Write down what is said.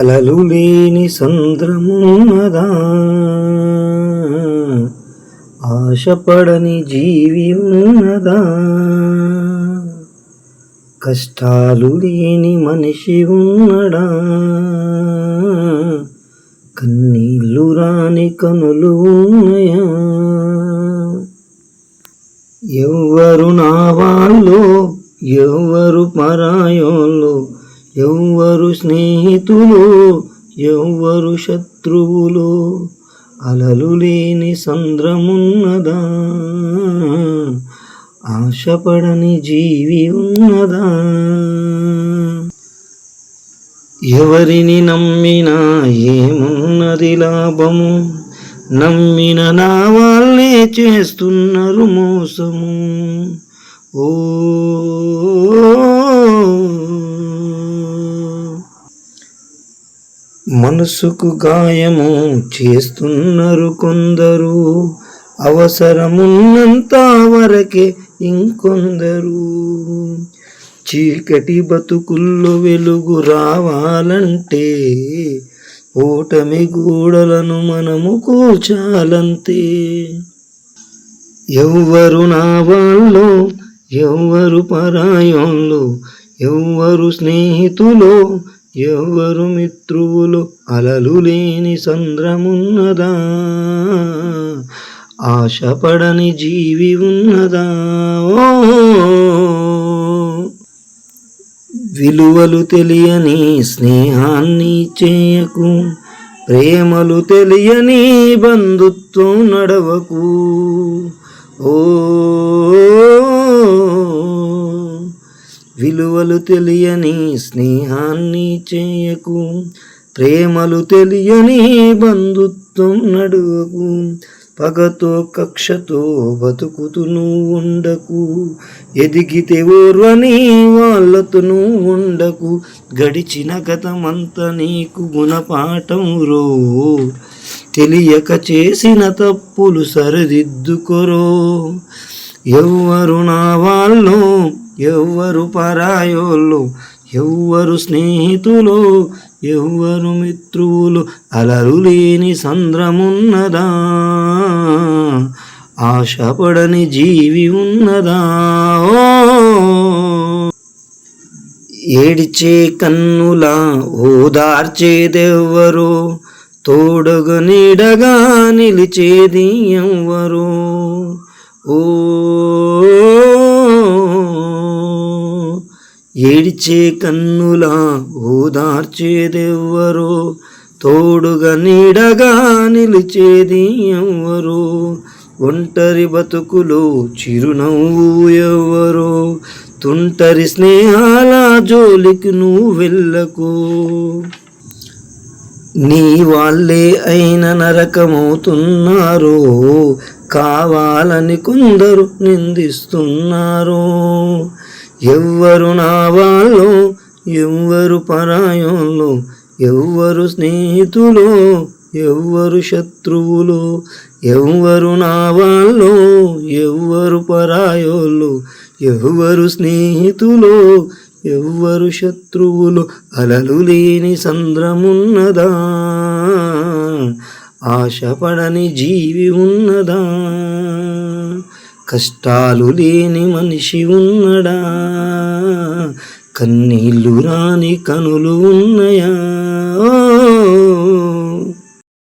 అలలు లేని సంద్రమున్నదా, ఆశపడని జీవి ఉన్నదా, కష్టాలు లేని మనిషి ఉన్నడా, కన్నీళ్ళు రాని కనులు ఉన్నయా? ఎవ్వరు నా వాళ్ళు, ఎవ్వరు పరాయోళ్ళు, ఎవ్వరు స్నేహితులు, ఎవ్వరు శత్రువులు, అలలు లేని సంద్రమున్నదా, ఆశపడని జీవి ఉన్నదా? ఎవరిని నమ్మినా ఏమున్నది లాభము, నమ్మిన నా వాళ్ళే చేస్తున్నారు మోసము. ఓ మనసుకు గాయము చేస్తున్నారు కొందరు, అవసరమున్నంత వరకే ఇంకొందరు. చీకటి బతుకుల్లో వెలుగు రావాలంటే ఓటమి గూడలను మనము కూర్చాలంతే. ఎవ్వరు నా వాళ్ళు, ఎవ్వరు పరాయోళ్ళు, ఎవ్వరు స్నేహితులు, ఎవ్వరు మిత్రువులు, అలలు లేని సంద్రమున్నదా, ఆశపడని జీవి ఉన్నదా? విలువలు తెలియని స్నేహాన్ని చేయకు, ప్రేమలు తెలియని బంధుత్వం నడవకు. ఓ విలువలు తెలియని స్నేహాన్ని చేయకు, ప్రేమలు తెలియని బంధుత్వం నడవకు. పగతో కక్షతో బతుకుతూ నువ్వు ఉండకు, ఎదిగితే ఓర్వని వాళ్ళతో నువ్వు ఉండకు. గడిచిన గతమంతా నీకు గుణపాఠం రో, తెలియక చేసిన తప్పులు సరిదిద్దుకోరో. ఎవ్వరు నా వాళ్ళు, ఎవ్వరు పరాయోళ్ళు, ఎవ్వరు స్నేహితులు, ఎవ్వరు మిత్రువులు, అలలు లేని సంద్రమున్నదా, ఆశపడని జీవి ఉన్నదా? ఏడిచే కన్నులా ఓదార్చేదెవ్వరో, తోడుగా నీడగా నిలిచేది ఎవ్వరో. ఓ ఏడిచే కన్నులా ఓదార్చేదెవ్వరో, తోడుగా నీడగా నిలిచేది ఎవ్వరో. ఒంటరి బతుకులో చిరునవ్వు ఎవ్వరో, తుంటరి స్నేహాల జోలికి నువ్వు వెళ్ళకు. నీ వాళ్ళే అయిన నరకమవుతున్నారో, కావాలని కొందరు నిందిస్తున్నారో. ఎవ్వరు నా వాళ్ళు, ఎవ్వరు పరాయోళ్ళు, ఎవ్వరు స్నేహితులు, ఎవ్వరు శత్రువులు, ఎవ్వరు నా వాళ్ళు, ఎవ్వరు పరాయోళ్ళు, ఎవ్వరు స్నేహితులు, ఎవ్వరు శత్రువులు, అలలు లేని సంద్రమున్నదా, ఆశపడని జీవి ఉన్నదా, కష్టాలు లేని మనిషి ఉన్నడా, కన్నీళ్ళు రాని కనులు ఉన్నయా?